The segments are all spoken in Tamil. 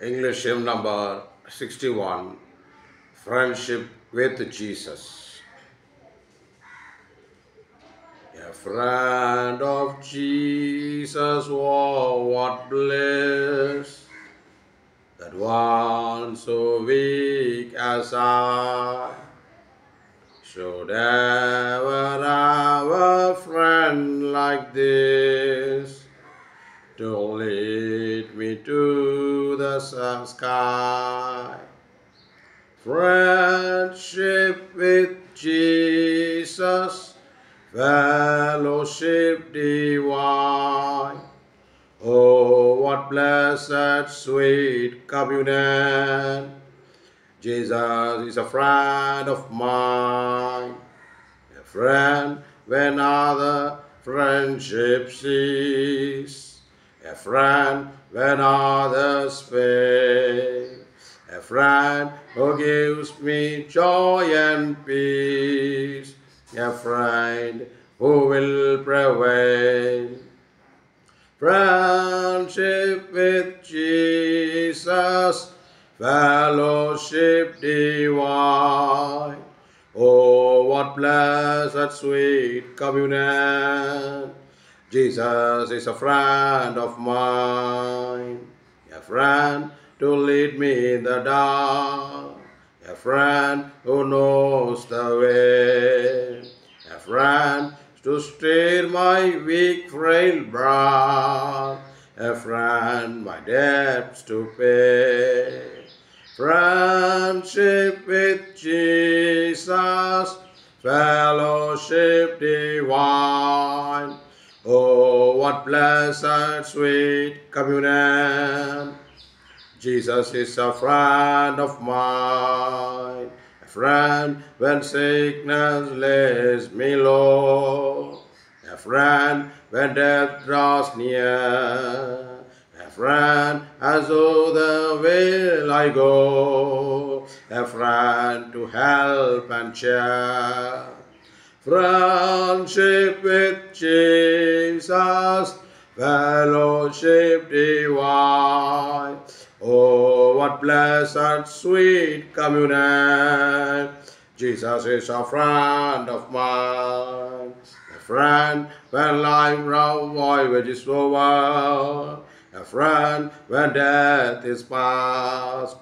English hymn number 61, Friendship with Jesus. A friend of Jesus, oh, what bliss, that one so weak as I should ever have a friend like this to lead me to the sky. Friendship with Jesus, fellowship divine. Oh, what blessed, sweet communion. Jesus is a friend of mine, a friend when other friendship cease, a friend when others fail, a friend who gives me joy and peace, a friend who will prevail. Friendship with Jesus, fellowship divine. Oh, what blessed, sweet communion. Jesus is a friend of mine, a friend to lead me in the dark, a friend who knows the way, a friend to steer my weak, frail brow, a friend my debts to pay. Friendship with Jesus, fellowship divine. Oh, what blessed, sweet communion. Jesus is a friend of mine, a friend when sickness lays me low, a friend when death draws near, a friend as though the way I go, a friend to help and cheer. Friendship with Jesus, fellowship divine. Oh, what blessed, sweet communion. Jesus is a friend of mine, a friend when life round void is over, a friend when death is past,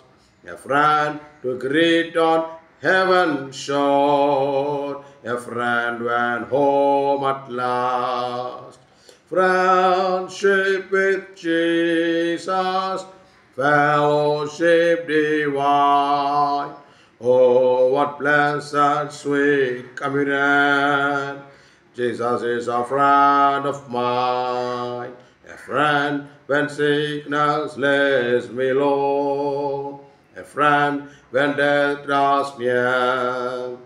a friend to greet on heaven's shore, a friend when home at last. Friendship with Jesus, fellowship divine. Oh, what blessed, sweet communion. Jesus is a friend of mine, a friend when sickness lays me low, a friend when death draws near,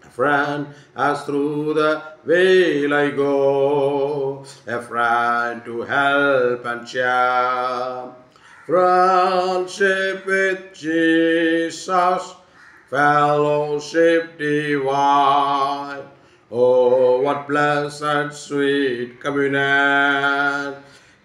a friend as through the veil I go, a friend to help and cheer. Friendship with Jesus, fellowship divine. Oh, what blessed, sweet communion.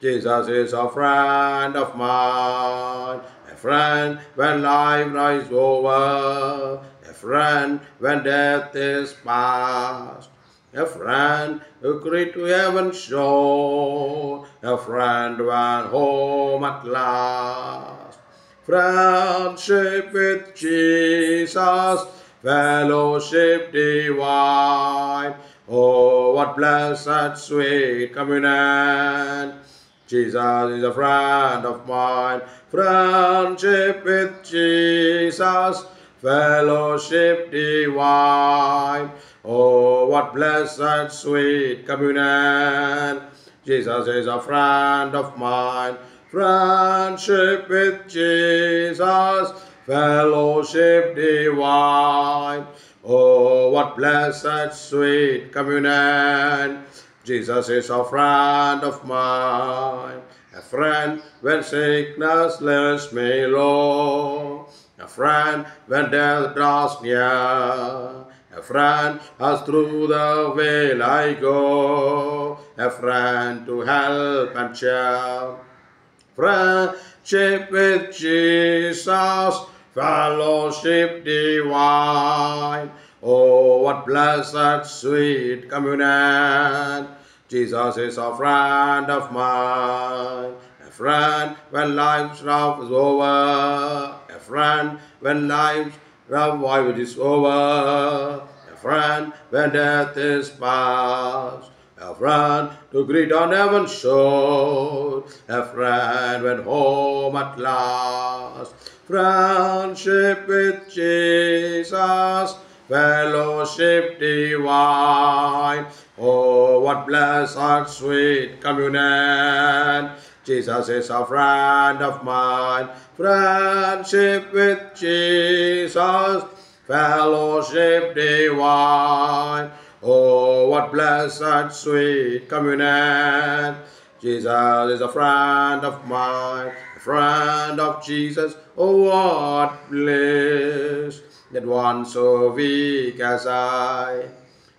Jesus is a friend of mine, a friend when life rises over, a friend when death is past, a friend who greet to heaven's shore, a friend when home at last. Friendship with Jesus, fellowship divine. Oh, what blessed, sweet communion. Jesus is a friend of mine. Friendship with Jesus, fellowship divine. Oh, what blessed, sweet communion. Jesus is a friend of mine. Friendship with Jesus, fellowship divine. Oh, what blessed, sweet communion. Jesus is a friend of mine, a friend when sickness lays me low, a friend when death draws near, a friend as through the veil I go, a friend to help and cheer. Ship with Jesus, fellowship divine. Oh, what blessed, sweet communion. Jesus is a friend of mine, a friend when life's rough is over, a friend when life's rough is over, a friend when death is past, a friend to greet on heaven's shore, a friend when home at last. Friendship with Jesus, fellowship divine. Oh, what blessed, sweet communion. Jesus is a friend of mine. Friendship with Jesus, fellowship divine. Oh, what blessed, sweet communion. Jesus is a friend of mine, a friend of Jesus. Oh, what bliss that one so weak as I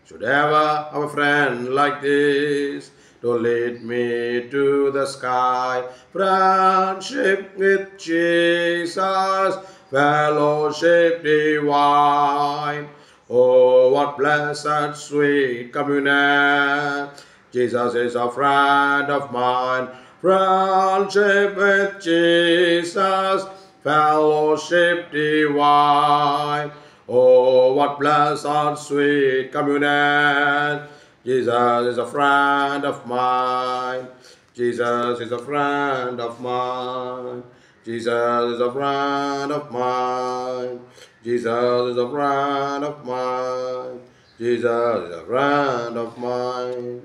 should ever have a friend like this to lead me to the sky. Friendship with Jesus, fellowship divine. Oh, what blessed, sweet communion. Jesus is a friend of mine. Friendship with Jesus, fellowship divine. Oh, what blessed, sweet communion. Jesus is a friend of mine. Jesus is a friend of mine. Jesus is a friend of mine. Jesus is a friend of mine. Jesus is a friend of mine.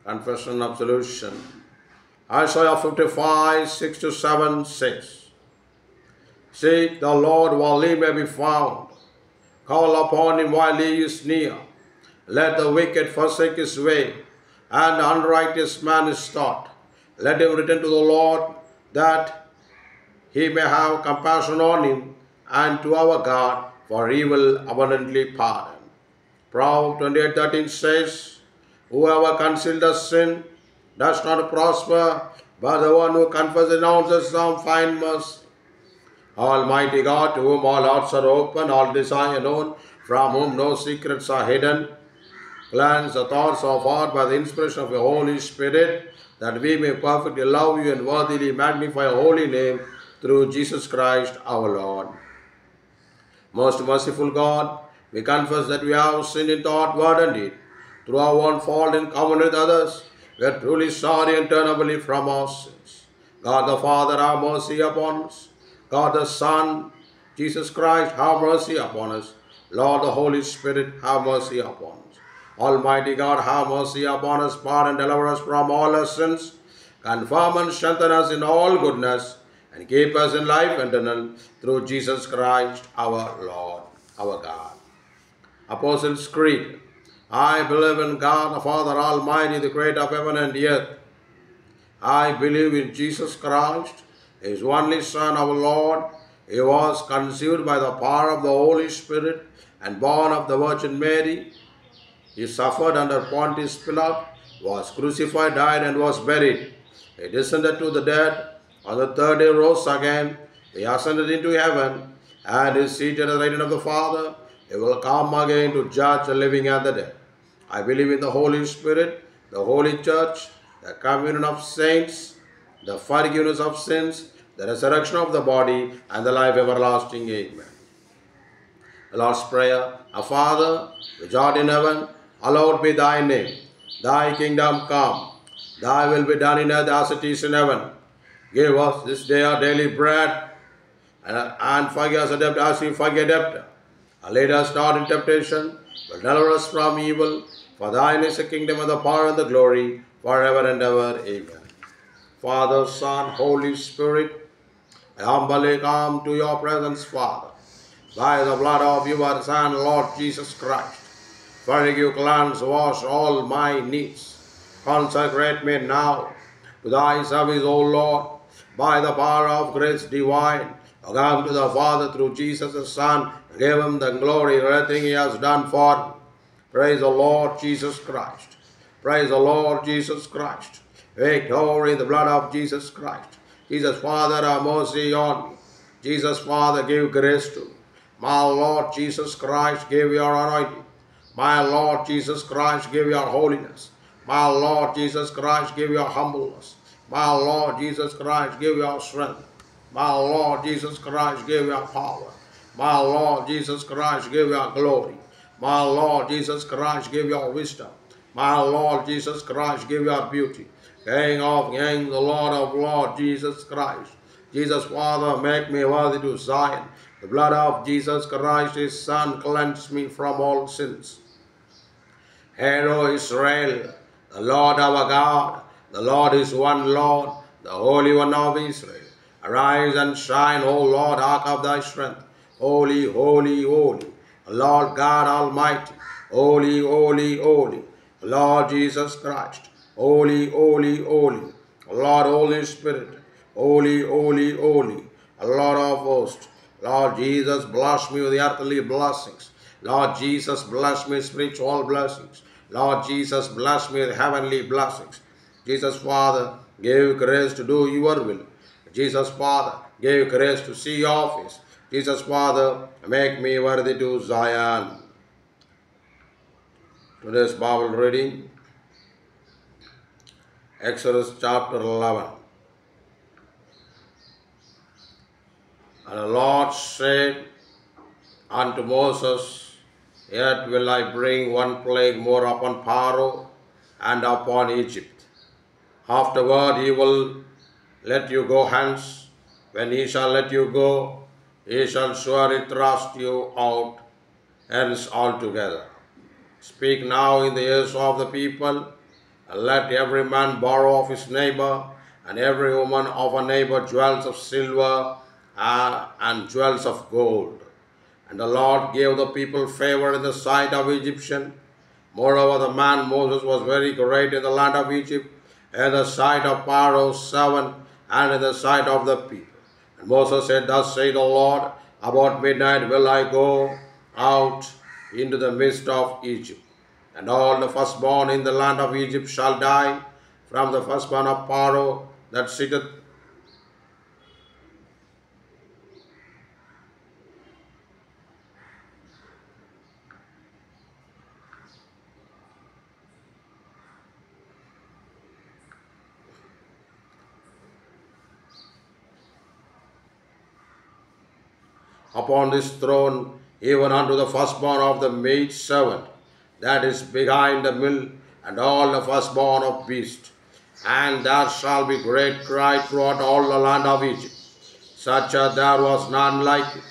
Confession, absolution. Isaiah 55, 6-7 says, Seek the Lord while he may be found. Call upon him while he is near. Let the wicked forsake his way, and the unrighteous man his thought. Let him return to the Lord, that he may have compassion on him, and to our God, for he will abundantly pardon. Proverbs 28:13 says, Whoever conceals a sin does not prosper, but the one who confesses and renounces some find mercy. Almighty God, to whom all hearts are open, all desire known, from whom no secrets are hidden, cleanse the thoughts of heart by the inspiration of your Holy Spirit, that we may perfectly love you and worthily magnify your holy name through Jesus Christ our Lord. Most merciful God, we confess that we have sinned in thought, word, and deed. Through our own fault in common with others, we are truly sorry and turn away from our sins. God the Father, have mercy upon us. God the Son, Jesus Christ, have mercy upon us. Lord the Holy Spirit, have mercy upon us. Almighty God, have mercy upon us, pardon and deliver us from all our sins, confirm and strengthen us in all goodness, and keep us in life eternal through Jesus Christ our Lord, our God. Apostles' Creed. I believe in God the Father Almighty, the creator of heaven and earth. I believe in Jesus Christ, his only Son, our Lord. He was conceived by the power of the Holy Spirit and born of the Virgin Mary. He suffered under Pontius Pilate, was crucified, died, and was buried. He descended to the dead. On the third day rose again. He ascended into heaven and is seated at the right hand of the Father. He will come again to judge the living and the dead. I believe in the Holy Spirit, the Holy Church, the communion of saints, the forgiveness of sins, the resurrection of the body, and the life everlasting. Amen. The Lord's Prayer. Our Father, which art in heaven, hallowed be thy name. Thy kingdom come. Thy will be done in earth as it is in heaven. Give us this day our daily bread, and forgive us our debt as we forgive debtors. And lead us not in temptation, but deliver us from evil. For thine is the kingdom and the power and the glory, forever and ever. Amen. Father, Son, Holy Spirit, I humbly come to your presence, Father, by the blood of your Son, Lord Jesus Christ. Forgive, cleanse, wash all my needs. Consecrate me now to thy service, O Lord, by the power of grace divine. I come to the Father through Jesus the Son, give him the glory for everything he has done for me. Praise the Lord Jesus Christ. Praise the Lord Jesus Christ. Victory in the blood of Jesus Christ. Jesus, Father, have mercy on me. Jesus, Father, give grace to me. My Lord Jesus Christ, give your anointing. My Lord Jesus Christ, give your holiness. My Lord Jesus Christ, give your humbleness. My Lord Jesus Christ, give your strength. My Lord Jesus Christ, give your power. My Lord Jesus Christ, give your glory. My Lord Jesus Christ, give your wisdom. My Lord Jesus Christ, give your beauty. King of kings, the Lord of lords, Jesus Christ. Jesus, Father, make me worthy to Zion. The blood of Jesus Christ, His Son, cleanse me from all sins. Hear, O Israel, the Lord our God, the Lord is one Lord, the Holy One of Israel. Arise and shine, O Lord, ark of thy strength. Holy, holy, holy, Lord God Almighty. Holy, holy, holy, Lord Jesus Christ. Holy, holy, holy, Lord Holy Spirit. Holy, holy, holy, Lord of hosts. Lord Jesus, bless me with earthly blessings. Lord Jesus, bless me with spiritual blessings. Lord Jesus, bless me with heavenly blessings. Jesus, Father, give grace to do your will. Jesus, Father, give grace to see your face. Jesus, Father, make me worthy to Zion. Today's Bible reading, Exodus chapter 11. And the Lord said unto Moses, Yet will I bring one plague more upon Pharaoh and upon Egypt. Afterward he will let you go hence. When he shall let you go, he shall surely thrust you out hence altogether. Speak now in the ears of the people, and let every man borrow of his neighbor, and every woman of a neighbor jewels of silver and jewels of gold. And the Lord gave the people favor in the sight of Egyptians. Moreover, the man Moses was very great in the land of Egypt, in the sight of Pharaoh's servant, and in the sight of the people. And Moses said, Thus saith the Lord, about midnight will I go out into the midst of Egypt. And all the firstborn in the land of Egypt shall die, from the firstborn of Pharaoh that sitteth upon this throne, even unto the firstborn of the maid servant that is behind the mill, and all the firstborn of beasts. And there shall be great cry throughout all the land of Egypt, such as there was none like it,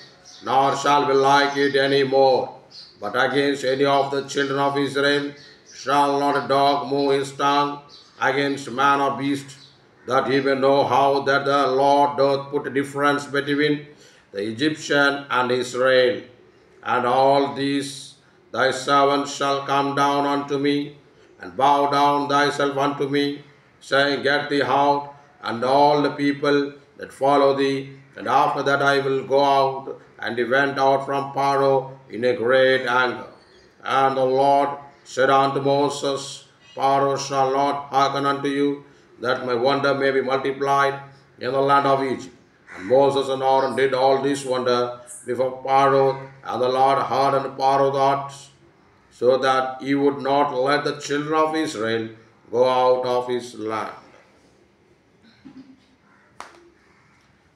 nor shall be like it any more. But against any of the children of Israel shall not a dog move his tongue against man or beast, that he may know how that the Lord doth put a difference between the Egyptian and Israel. And all these thy servants shall come down unto me, and bow down thyself unto me, saying, Get thee out, and all the people that follow thee. And after that I will go out. And he went out from Pharaoh in a great anger. And the Lord said unto Moses, Pharaoh shall not hearken unto you, that my wonder may be multiplied in the land of Egypt. And Moses and Aaron did all this wonder before Pharaoh, and the Lord hardened Pharaoh's heart, so that he would not let the children of Israel go out of his land.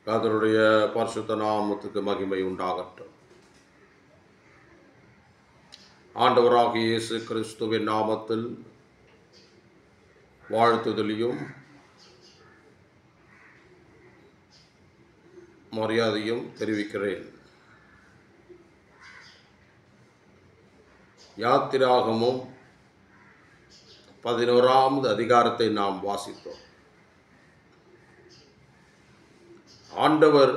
கர்த்தருடைய பரிசுத்த நாமத்துக்கு மகிமை உண்டாகட்டும். ஆண்டவராகிய இயேசு கிறிஸ்துவின் நாமத்தில் வாழ்த்துதலையும் மரியாதையும் தெரிவிக்கிறேன். யாத்திராகமம் 11வது அதிகாரத்தை நாம் வாசித்தோம். ஆண்டவர்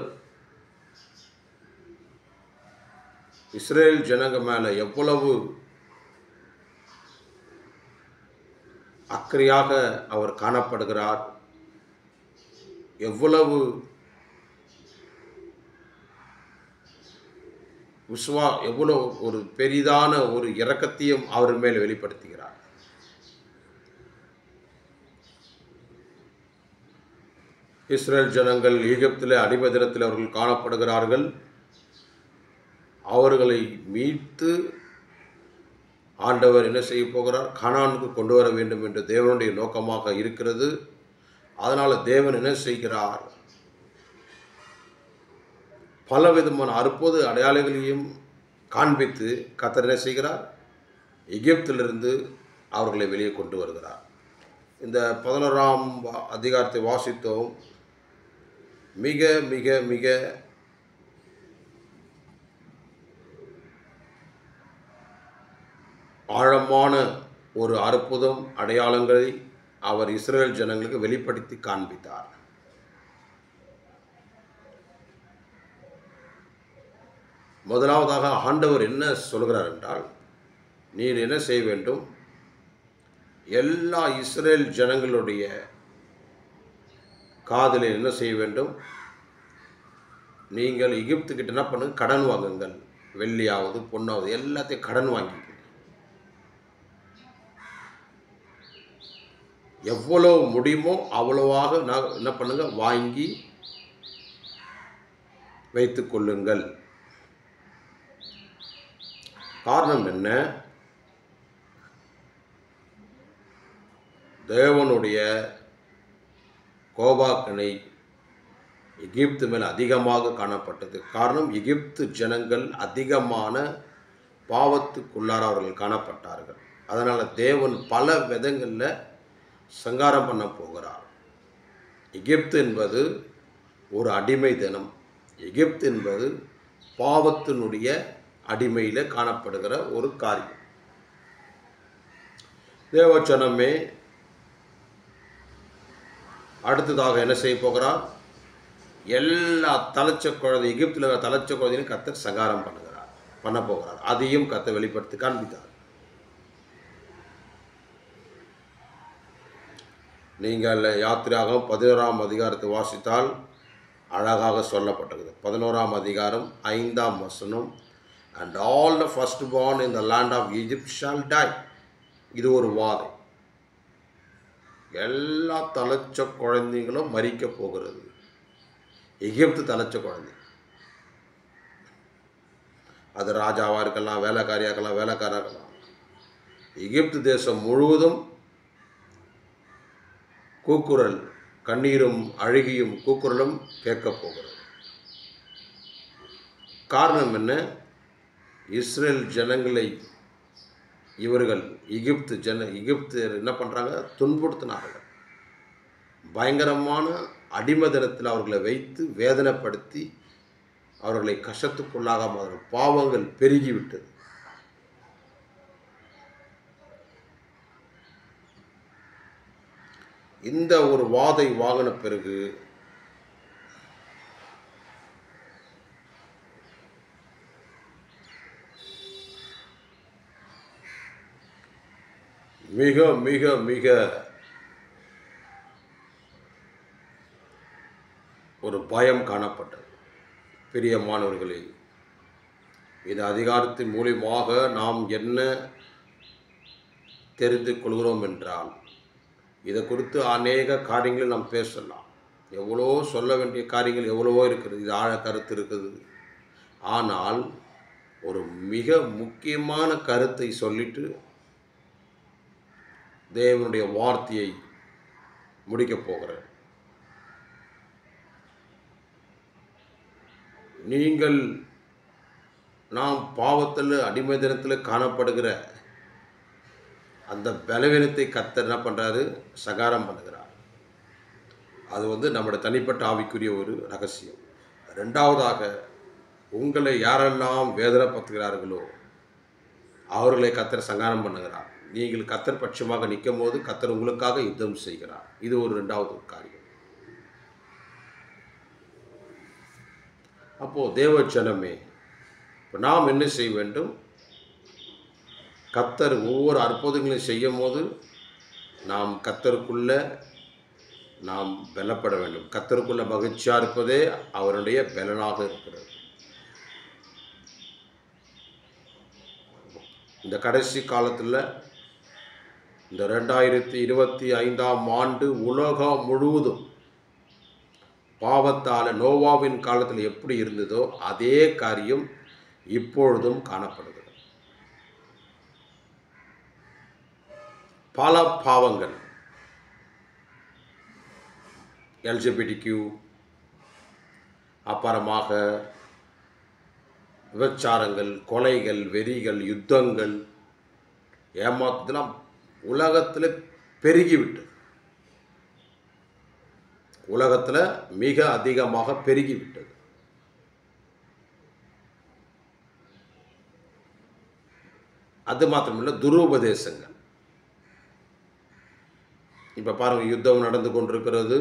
இஸ்ரேல் ஜனங்க மேல எவ்வளவு அக்கறையாக அவர் காணப்படுகிறார், எவ்வளவு எவ்வளவு ஒரு பெரிதான ஒரு இரக்கத்தையும் அவர் மேல் வெளிப்படுத்துகிறார். இஸ்ரேல் ஜனங்கள் எகிப்திலே அடிமை தினத்தில் அவர்கள் காணப்படுகிறார்கள். அவர்களை மீட்டு ஆண்டவர் என்ன செய்ய போகிறார்? கானானுக்கு கொண்டு வர வேண்டும் என்று தேவனுடைய நோக்கமாக இருக்கிறது. அதனால் தேவன் என்ன செய்கிறார்? பலவிதமான அற்புத அடையாளங்களையும் காண்பித்து கர்த்தர் என்ன செய்கிறார்? எகிப்திலிருந்து அவர்களை வெளியே கொண்டு வருகிறார். இந்த 11ஆம் அதிகாரத்தை வாசித்தோம். மிக மிக மிக ஆழமான ஒரு அற்புதம் அடையாளங்களை அவர் இஸ்ரேல் ஜனங்களுக்கு வெளிப்படுத்தி காண்பித்தார். முதலாவதாக ஆண்டவர் என்ன சொல்கிறார் என்றால், நீர் என்ன செய்ய வேண்டும்? எல்லா இஸ்ரேல் ஜனங்களுடைய காதில் என்ன செய்ய வேண்டும்? நீங்கள் எகிப்துக்கிட்ட என்ன பண்ணுங்க? கடன் வாங்குங்கள். வெள்ளியாவது பொண்ணாவது எல்லாத்தையும் கடன் வாங்கிக்க. எவ்வளோ முடியுமோ அவ்வளவாக நான் என்ன பண்ணுங்க? வாங்கி வைத்து கொள்ளுங்கள். காரணம் என்ன? தேவனுடைய கோபாக்கனை எகிப்து மேல் அதிகமாக காணப்பட்டது. காரணம், எகிப்து ஜனங்கள் அதிகமான பாவத்துக்குள்ளார அவர்கள் காணப்பட்டார்கள். அதனால் தேவன் பல விதங்களில் சங்காரம் பண்ண போகிறார். எகிப்து என்பது ஒரு அடிமை தினம். எகிப்து என்பது பாவத்தினுடைய அடிமையில் காணப்படுகிற ஒரு காரியம். தேவச்சனமே அடுத்ததாக என்ன செய்ய போகிறார்? எல்லா தலைச்ச குழந்தை, எகிப்தில் தலைச்ச குழந்தையும் கர்த்தர் சங்காரம் பண்ண போகிறார். அதையும் கர்த்தர் வெளிப்படுத்தி காண்பித்தார். நீங்கள் யாத்திராகம் 11ஆம் அதிகாரத்தை வாசித்தால் அழகாக சொல்லப்பட்டது. 11ஆம் அதிகாரம் 5ஆம் வசனம், and all the firstborn in the land of Egypt shall die. இது ஒரு வாதை. எல்லா தலைச்ச குழந்தைகளும் மரிக்க போகிறது. எகிப்து தலைச்ச குழந்தை, அது ராஜாவாக இருக்கலாம், வேலைக்காரியாக இருக்கலாம், வேலைக்காராக இருக்கலாம். எகிப்து தேசம் முழுவதும் கூக்குரல், கண்ணீரும் அழுகியும் கூக்குரலும் கேட்கப் போகிறது. காரணம் என்ன? இஸ்ரேல் ஜனங்களை இவர்கள் எகிப்து என்ன பண்ணுறாங்க? துன்புறுத்தினார்கள். பயங்கரமான அடிமதனத்தில் அவர்களை வைத்து வேதனைப்படுத்தி அவர்களை கஷ்டத்துக்குள்ளாகாம பாவங்கள் பெருகிவிட்டது. இந்த ஒரு வாதை வாங்கின பிறகு மிக மிக மிக ஒரு பயம் காணப்பட்டது. பிரியமானவர்களே, இந்த அதிகாரத்தின் மூலமாக நாம் என்ன தெரிந்து கொள்கிறோம் என்றால், இதை குறித்து அநேக காரியங்களை நாம் பேசலாம். எவ்வளோ சொல்ல வேண்டிய காரியங்கள் எவ்வளவோ இருக்கிறது. இது ஆழ கருத்து இருக்குது. ஆனால் ஒரு மிக முக்கியமான கருத்தை சொல்லிட்டு தேவனுடைய வார்த்தையை முடிக்கப் போகிறேன். நாம் பாவத்தில் அடிமைத்தனத்தில் காணப்படுகிற அந்த பலவீனத்தை கர்த்தர் என்ன பண்ணுறாரு? சகாரம் பண்ணுகிறார். அது நம்முடைய தனிப்பட்ட ஆவிக்குரிய ஒரு ரகசியம். ரெண்டாவதாக, உங்களை யாரெல்லாம் வேதனைப்படுத்துகிறார்களோ அவர்களை கர்த்தர் சங்காரம் பண்ணுகிறார். நீங்கள் கர்த்தர் பட்சமாக நிற்கும் போது கர்த்தர் உங்களுக்காக யுத்தம் செய்கிறார். இது ஒரு ரெண்டாவது காரியம். அப்போது தேவச்சனமே, இப்போ நாம் என்ன செய்ய வேண்டும்? கர்த்தர் ஒவ்வொரு அற்புதங்களையும் செய்யும் போது நாம் கர்த்தருக்குள்ளே நாம் பலப்பட வேண்டும். கர்த்தருக்குள்ள மகிழ்ச்சியாக இருப்பதே அவருடைய பலனாக இருக்கிறது. இந்த கடைசி காலத்தில், இந்த 2025ஆம் ஆண்டு உலகம் முழுவதும் பாவத்தால் நோவாவின் காலத்தில் எப்படி இருந்ததோ அதே காரியம் இப்பொழுதும் காணப்படுகிறது. பல பாவங்கள், LGBTQ, அப்புறமாக விபச்சாரங்கள், கொலைகள், வெறிகள், யுத்தங்கள், ஏமாத்துதலாம் உலகத்தில் பெருகிவிட்டது. உலகத்தில் மிக அதிகமாக பெருகிவிட்டது. அது மாத்திரமில்லை, துருபதேசங்கள். இப்போ பாருங்கள், யுத்தம் நடந்து கொண்டிருக்கிறது.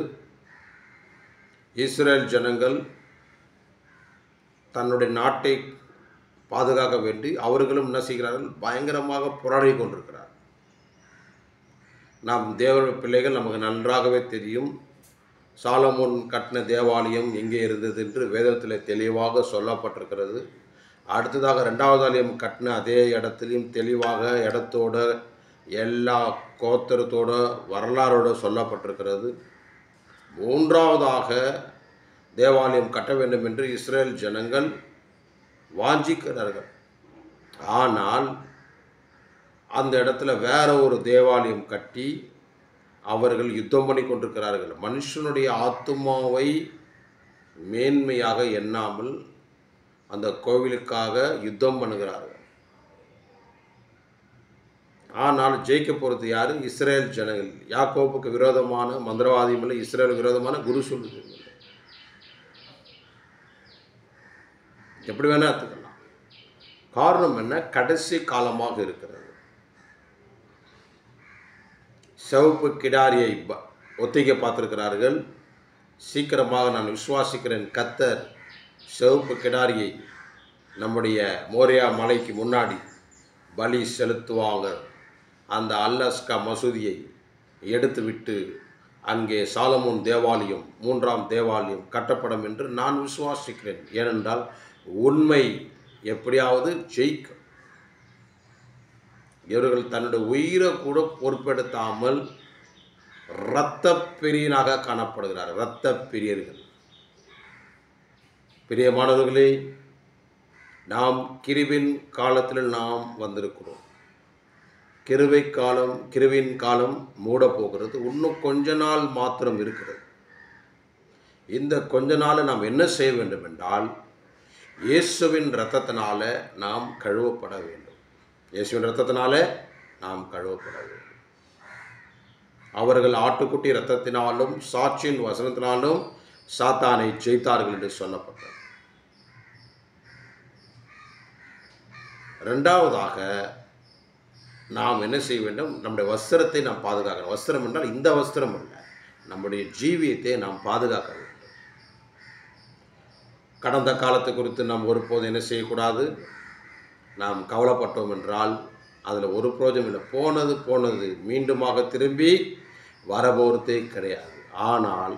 இஸ்ரேல் ஜனங்கள் தன்னுடைய நாட்டை பாதுகாக்க வேண்டி அவர்களும் என்ன செய்கிறார்கள்? பயங்கரமாக போராடி கொண்டிருக்கிறார். நாம் தேவ பிள்ளைகள், நமக்கு நன்றாகவே தெரியும். சாலமோன் கட்டின தேவாலயம் எங்கே இருந்தது என்று வேதத்தில் தெளிவாக சொல்லப்பட்டிருக்கிறது. அடுத்ததாக 2வது ஆலயம் கட்டின அதே இடத்துலையும் தெளிவாக இடத்தோட எல்லா கோத்திரத்தோட வரலாறோடு சொல்லப்பட்டிருக்கிறது. 3வதாக தேவாலயம் கட்ட வேண்டும் என்று இஸ்ரேல் ஜனங்கள் வாஞ்சிக்கிறார்கள். ஆனால் அந்த இடத்துல வேற ஒரு தேவாலயம் கட்டி அவர்கள் யுத்தம் பண்ணி கொண்டிருக்கிறார்கள். மனுஷனுடைய ஆத்துமாவை மேன்மையாக எண்ணாமல் அந்த கோவிலுக்காக யுத்தம் பண்ணுகிறார்கள். ஆனால் ஜெயிக்க போகிறது யார்? இஸ்ரேல் ஜனங்கள். யாக்கோபுக்கு விரோதமான மந்திரவாதியும் இல்லை, இஸ்ரேலுக்கு விரோதமான குரு சொல்லுங்கள். எப்படி வேணா எடுத்துக்கலாம். காரணம் என்ன? கடைசி காலமாக இருக்கிறது. சிவப்பு கிடாரியை ஒத்திகை பார்த்திருக்கிறார்கள். சீக்கிரமாக நான் விசுவாசிக்கிறேன், கர்த்தர் சிவப்பு கிடாரியை நம்முடைய மோரியா மலைக்கு முன்னாடி பலி செலுத்துவாங்க. அந்த அல்லாஸ்கா மசூதியை எடுத்துவிட்டு அங்கே சாலமோன் தேவாலயம், 3ஆம் தேவாலயம் கட்டப்படும் என்று நான் விசுவாசிக்கிறேன். ஏனென்றால் உண்மை எப்படியாவது ஜெயிக்கும். இவர்கள் தன்னுடைய உயிரை கூட பொறுப்பெடுத்தாமல் இரத்த பிரியனாக காணப்படுகிறார். இரத்த பிரியர்கள். பிரியமானவர்களே, நாம் கிருபின் காலத்தில் நாம் வந்திருக்கிறோம். கிருபின் காலம் மூட போகிறது. இன்னும் கொஞ்ச நாள் மாத்திரம் இருக்கிறது. இந்த கொஞ்ச நாள் நாம் என்ன செய்ய வேண்டும் என்றால், இயேசுவின் இரத்தத்தினால நாம் கழுவப்பட வேண்டும். இயேசுவின் இரத்தத்தினால நாம் கழுவப்பட வேண்டும். அவர்கள் ஆட்டுக்குட்டி இரத்தத்தினாலும் சாட்சியின் வசனத்தினாலும் சாத்தானை ஜெயித்தார்கள் என்று சொல்லப்பட்டது. 2வதாக நாம் என்ன செய்ய வேண்டும்? நம்முடைய வஸ்திரத்தை நாம் பாதுகாக்கணும். வஸ்திரம் என்றால் இந்த வஸ்திரம் அல்ல, நம்முடைய ஜீவியத்தை நாம் பாதுகாக்க வேண்டும். கடந்த காலத்தை குறித்து நாம் ஒருபோது என்ன செய்யக்கூடாது? நாம் கவலைப்பட்டோம் என்றால் அதில் ஒரு பிரயோஜனம் இல்லை. போனது மீண்டுமாக திரும்பி வரப்போகிறதே கிடையாது. ஆனால்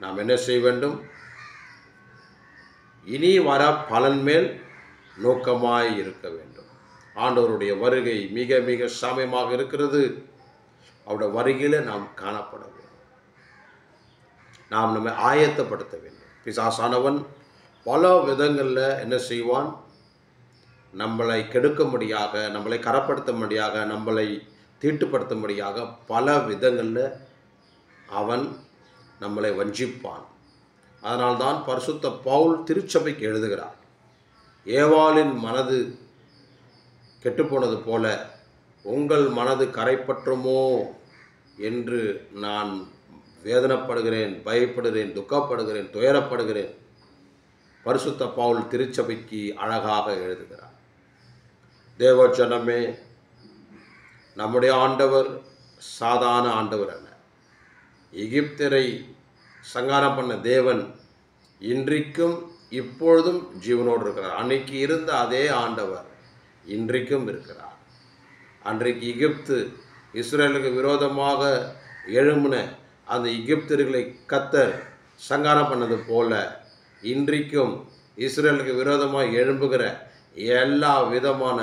நாம் என்ன செய்ய வேண்டும்? இனி வர பலன் மேல் நோக்கமாய் இருக்க வேண்டும். ஆண்டவருடைய வருகை மிக மிக சமயமாக இருக்கிறது. அவருடைய வருகையில் நாம் காணப்பட வேண்டும். நாம் நம்மை ஆயத்தப்படுத்த வேண்டும். பிசாசானவன் பல விதங்களில் என்ன செய்வான்? நம்மளை கெடுக்கும்படியாக, நம்மளை கரப்படுத்தும்படியாக, நம்மளை தீட்டுப்படுத்தும்படியாக பல விதங்களில் அவன் நம்மளை வஞ்சிப்பான். அதனால்தான் பரிசுத்த பவுல் திருச்சபைக்கு எழுதுகிறார், ஏவாளின் மனது கெட்டுப்போனது போல உங்கள் மனது கரைப்பற்றுமோ என்று நான் வேதனைப்படுகிறேன், பயப்படுகிறேன், துக்கப்படுகிறேன், துயரப்படுகிறேன். பரிசுத்த பவுல் திருச்சபைக்கு அழகாக எழுதுகிறார். தேவஜனமே, நம்முடைய ஆண்டவர் சாதாரண ஆண்டவர் அல்ல. எகிப்தரை சங்காரம் பண்ண தேவன் இன்றைக்கும் இப்பொழுதும் ஜீவனோடு இருக்கிறார். அன்றைக்கு இருந்த அதே ஆண்டவர் இன்றைக்கும் இருக்கிறார். அன்றைக்கு எகிப்து இஸ்ரேலுக்கு விரோதமாக எழும்பின அந்த எகிப்தர்களை கர்த்தர் சங்காரம் பண்ணது போல இன்றைக்கும் இஸ்ரேலுக்கு விரோதமாக எழும்புகிற எல்லா விதமான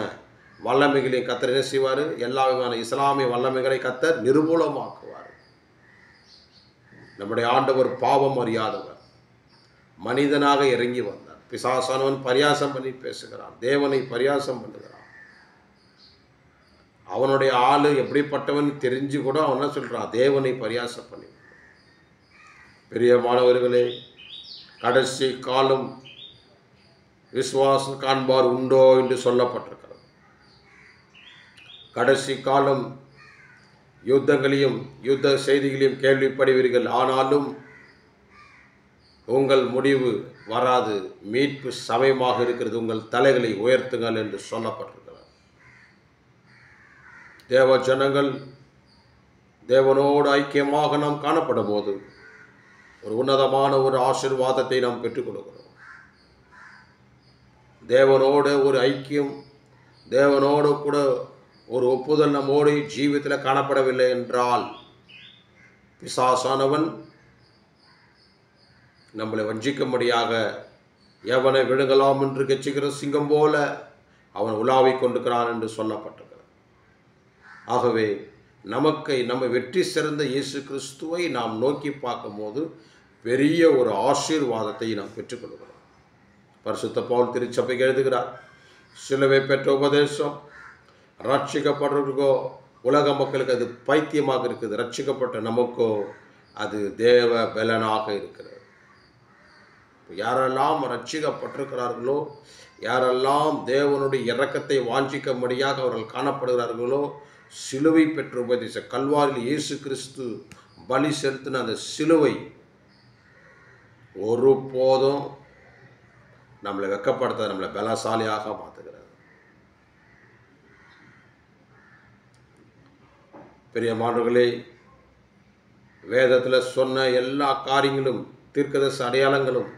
வல்லமைகளையும் கர்த்தர் என்ன செய்வார்? எல்லா விதமான இஸ்லாமிய வல்லமைகளை கர்த்தர் நிர்மூலமாக்குவார். நம்முடைய ஆண்டவர் பாவம் அறியாதவர், மனிதனாக இறங்கி வந்தார். பிசாசானவன் பரியாசம் பண்ணி பேசுகிறான், தேவனை பரியாசம் பண்ணுகிறான். அவனுடைய ஆளு எப்படிப்பட்டவன் தெரிஞ்சு கூட அவன் என்ன சொல்றான், தேவனை பரியாசம் பண்ணி. பிரியமானவர்களே, கடைசி காலம் விசுவாசம் காண்பார் உண்டோ என்று சொல்லப்பட்டிருக்கிறது. கடைசி காலம் யுத்தங்களையும் யுத்த செய்திகளையும் கேள்விப்படுவீர்கள், ஆனாலும் உங்கள் முடிவு வராது, மீட்பு சமயமாக இருக்கிறது, உங்கள் தலைகளை உயர்த்துங்கள் என்று சொல்லப்பட்டிருக்கிறது. தேவ ஜனங்கள் தேவனோடு ஐக்கியமாக நாம் காணப்படும் போது ஒரு உன்னதமான ஒரு ஆசீர்வாதத்தை நாம் பெற்றுக் கொடுக்கிறோம். தேவனோடு ஒரு ஐக்கியம், தேவனோடு கூட ஒரு ஒப்புதல் நம்மோடு ஜீவித்தில் காணப்படவில்லை என்றால் பிசாசானவன் நம்மளை வஞ்சிக்கும்படியாக எவனை விழுங்கலாம் என்று கெச்சுகிற சிங்கம் போல அவன் உலாவிக் கொண்டிருக்கிறான் என்று சொல்லப்பட்டிருக்கிறது. ஆகவே நம்ம வெற்றி சிறந்த இயேசு கிறிஸ்துவை நாம் நோக்கி பார்க்கும்போது பெரிய ஒரு ஆசீர்வாதத்தை நாம் பெற்றுக்கொள்கிறோம். பரிசுத்த பவுல் திருச்சபைக்கு எழுதுகிறார், சிலுவை பெற்ற உபதேசம் ரட்சிக்கப்படுறதுக்கோ உலக மக்களுக்கு அது பைத்தியமாக இருக்குது, ரட்சிக்கப்பட்ட நமக்கோ அது தேவ பலனாக இருக்கிறது. யாரெல்லாம் ரட்சிக்கப்பட்டிருக்கிறார்களோ, யாரெல்லாம் தேவனுடைய இரக்கத்தை வாஞ்சிக்கும்படியாக அவர்கள் காணப்படுகிறார்களோ, சிலுவை பெற்ற உபதேசம், கல்வாரியில் இயேசு கிறிஸ்து பலி செலுத்தின அந்த சிலுவை ஒருபோதும் நம்மளை வெக்கப்படுத்த, நம்மளை பலசாலியாக மாற்றுகிறது. பிரியமானவர்களே, வேதத்தில் சொன்ன எல்லா காரியங்களும் தீர்க்கதரிசி அடையாளங்களும்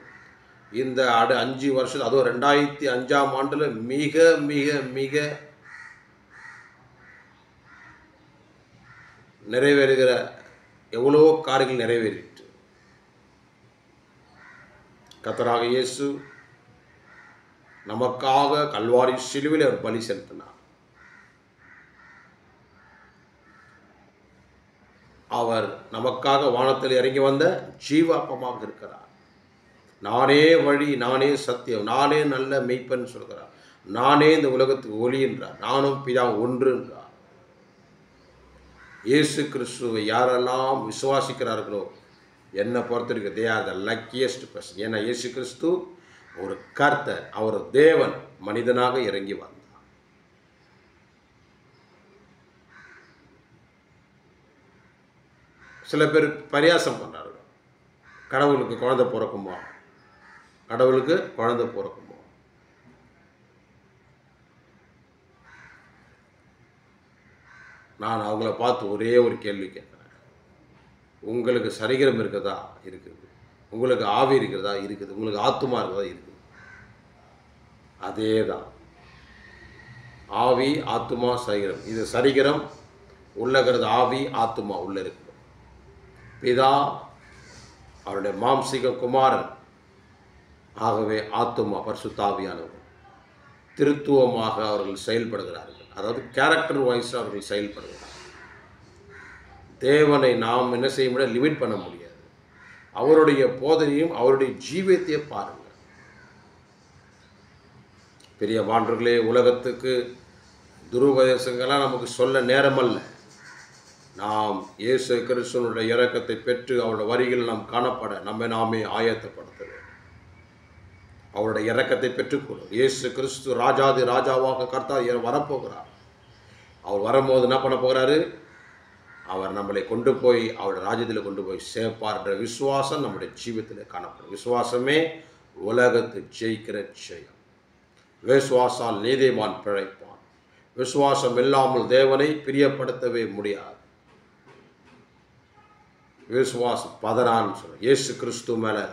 இந்த 5 வருஷம், அதுவும் 2005ஆம் ஆண்டில் மிக மிக மிக நிறைவேறுகிற எவ்வளோ காரியங்கள் நிறைவேறிட்டு. கர்த்தராக இயேசு நமக்காக கல்வாரி சிலுவையில் அவர் பலி செலுத்தினார். அவர் நமக்காக வானத்தில் இறங்கி வந்த ஜீவாப்பமாக இருக்கிறார். நானே வழி, நானே சத்தியம், நானே நல்ல மெய்ப்பன் சொல்கிறார். நானே இந்த உலகத்துக்கு ஒளி என்றார். நானும் பிதா ஒன்று என்றார். இயேசு கிறிஸ்துவை யாரெல்லாம் விசுவாசிக்கிறார்களோ என்னை பொறுத்திருக்கு they are the luckiest person. ஏன்னா இயேசு கிறிஸ்து ஒரு கர்த்தர், அவர் தேவன் மனிதனாக இறங்கி வந்தார். சில பேர் பரியாசம் பண்ணார்கள், கடவுளுக்கு குழந்தை பிறக்குமா, கடவுளுக்கு குழந்தை பிறக்குமா. நான் அவங்கள பார்த்து ஒரே ஒரு கேள்வி கேட்குறேன், உங்களுக்கு சரீரம் இருக்கிறதா? இருக்குது. உங்களுக்கு ஆவி இருக்கிறதா? இருக்குது. உங்களுக்கு ஆத்துமா இருக்கிறதா? இருக்குது. அதே தான், ஆவி ஆத்துமா சரீரம். இது சரீரம் உள்ளகிறது, ஆவி ஆத்துமா உள்ள இருக்குது. பிதா அவருடைய மாம்சிக குமாரன், ஆகவே ஆத்துமா பரிசுத்தாவியானவர் திருத்துவமாக அவர்கள் செயல்படுகிறார்கள். அதாவது கேரக்டர் வைஸ் அவர்கள் செயல்படுகிறார்கள். தேவனை நாம் என்ன செய்ய முடியாது, லிமிட் பண்ண முடியாது. அவருடைய போதனையும் அவருடைய ஜீவியத்தையே பாருங்கள். பெரிய மாண்டர்களே, உலகத்துக்கு துருபதேசங்கள்லாம் நமக்கு சொல்ல நேரமல்ல. நாம் இயேசு கிறிஸ்துவனுடைய இரக்கத்தை பெற்று அவருடைய வரிகள் நாம் காணப்பட நாமே ஆயத்தப்படுத்த வேண்டும். அவருடைய இரக்கத்தை பெற்றுக்கொள்ளும். இயேசு கிறிஸ்து ராஜாதி ராஜாவாக கர்த்தர் வரப்போகிறார். அவர் வரும்போது என்ன பண்ண போகிறாரு, அவர் நம்மளை கொண்டு போய் அவருடைய ராஜ்யத்தில் கொண்டு போய் சேர்ப்பார் என்ற விசுவாசம் நம்முடைய ஜீவியத்தில் காணப்படும். விசுவாசமே உலகத்தை ஜெயிக்கிற ஜெயம். விசுவாசால் நீதிமான் பிழைப்பான். விசுவாசம் இல்லாமல் தேவனை பிரியப்படுத்தவே முடியாது. விசுவாசம் பதறான்னு சொல்ல, இயேசு கிறிஸ்து மேலே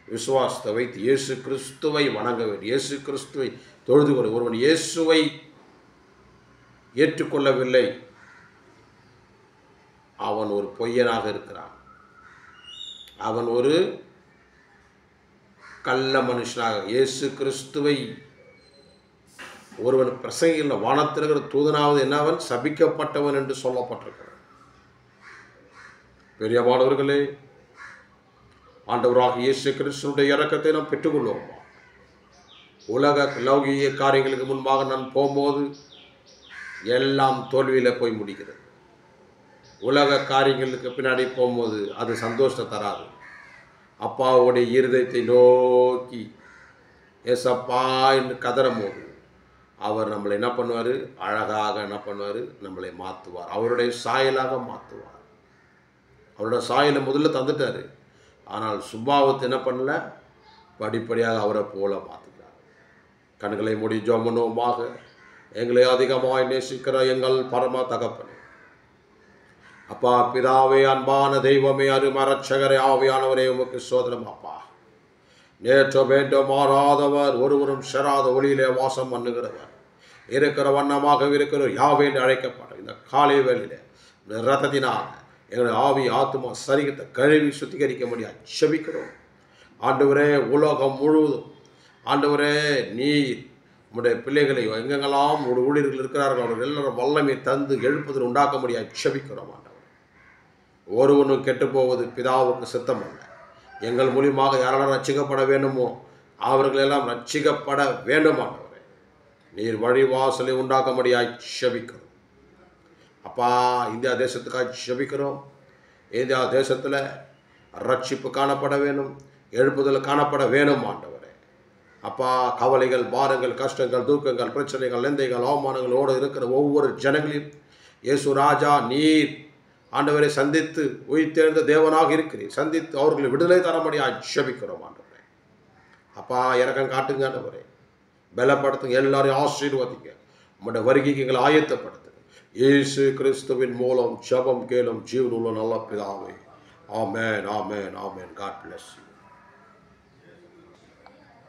விசுவாசத்தை வைத்து இயேசு கிறிஸ்துவை வணங்க வேண்டும். இயேசு கிறிஸ்துவை தொழுது கொள்ள. ஒருவன் இயேசுவை ஏற்றுக்கொள்ளவில்லை, அவன் ஒரு பொய்யனாக இருக்கிறான். அவன் ஒரு கள்ள மனுஷனாக. இயேசு கிறிஸ்துவை ஒருவன் பிரசங்கில் வானத்திற்கிற தூதனாவது என்னவன் சபிக்கப்பட்டவன் என்று சொல்லப்பட்டிருக்கிறான். பெரியமானவர்களே, ஆண்டவராக இயேசு கிறிஸ்துவினுடைய இரக்கத்தை நாம் பெற்றுக்கொள்வோமா? உலக லௌகிய காரியங்களுக்கு முன்பாக நான் போகும்போது எல்லாம் தோல்வியில் போய் முடிக்கிறது. உலக காரியங்களுக்கு பின்னாடி போகும்போது அது சந்தோஷத்தை தராது. அப்பாவுடைய இருதயத்தை நோக்கி ஏசப்பா என்று கதறும் போது அவர் நம்மளை என்ன பண்ணுவார்? அழகாக என்ன பண்ணுவார்? நம்மளை மாற்றுவார். அவருடைய சாயலாக மாற்றுவார். அவருடைய சாயலை முதல்ல தந்துட்டார். ஆனால் சுபாவத்தை என்ன பண்ணல? படிப்படியாக அவரை போல மாற்றுகிறார். கண்களை மூடி ஜெபம் பண்ணுவோமாக. எங்களை அதிகமாக நேசிக்கிற எங்கள் பரம தகப்பனே, அப்பா பிதாவே, அன்பான தெய்வமே, அருமரட்சகரே, ஆவியானவரே, உமக்கு சோதனம் அப்பா. நேற்று வேண்டும் மாறாதவர், ஒருவரும் செராத ஒளியிலே வாசம் பண்ணுகிறவர், இருக்கிற வண்ணமாக இருக்கிற யாவே என்று அழைக்கப்பட்ட இந்த காலை வேளையிலே இந்த ரத்தத்தினால் எங்களுடைய ஆவி ஆத்மா சரீரத்தை கழுவி சுத்திகரிக்க முடியாது செபிக்கிறோம். ஆண்டவரே, உலகம் முழுவதும் ஆண்டவரே நீர் உம்முடைய பிள்ளைகளை எங்கெங்கெல்லாம் ஒரு ஊழியர்கள் இருக்கிறார்கள் அவர்கள் எல்லாரும் வல்லமை தந்து எழுப்புதல் உண்டாக்க முடியாது செபிக்கிறோம். ஆண்டவர், ஒருவனும் கெட்டு போவது பிதாவுக்கு சித்தம் அல்ல. எங்கள் மூலியமாக யாரெல்லாம் ரட்சிக்கப்பட வேண்டுமோ அவர்களெல்லாம் ரட்சிக்கப்பட வேண்டும். ஆண்டவரே, நீர் வழிவாசலை உண்டாக்க முடியாது செபிக்கிறோம். அப்பா, இந்தியா தேசத்துக்காக செபிக்கிறோம். இந்தியா தேசத்தில் ரட்சிப்பு காணப்பட வேணும், எழுப்புதல் காணப்பட வேணும். ஆண்டவரே அப்பா, கவலைகள், பாரங்கள், கஷ்டங்கள், தூக்கங்கள், பிரச்சனைகள், நிந்தைகள், அவமானங்களோடு இருக்கிற ஒவ்வொரு ஜனங்களையும் இயேசு ராஜா நீர் ஆண்டவரை சந்தித்து உயிர்த்தெழுந்த தேவனாக இருக்கிறீர். சந்தித்து அவர்களை விடுதலை தர முடியாது செபிக்கிறோம். ஆண்டவரே அப்பா, இரக்கம் காட்டுங்க. ஆண்டவரே பலப்படுத்துங்க, எல்லாரையும் ஆசீர்வதிங்க. உம்முடைய வருகைக்கு எங்களை ஆயத்தப்படுத்துங்க. இயேசு கிறிஸ்துவின் மூலம் ஜெபம் கேளும் ஜீவனுள்ள நல்ல பிதாவே. ஆமென், ஆமென், ஆமென். God bless you.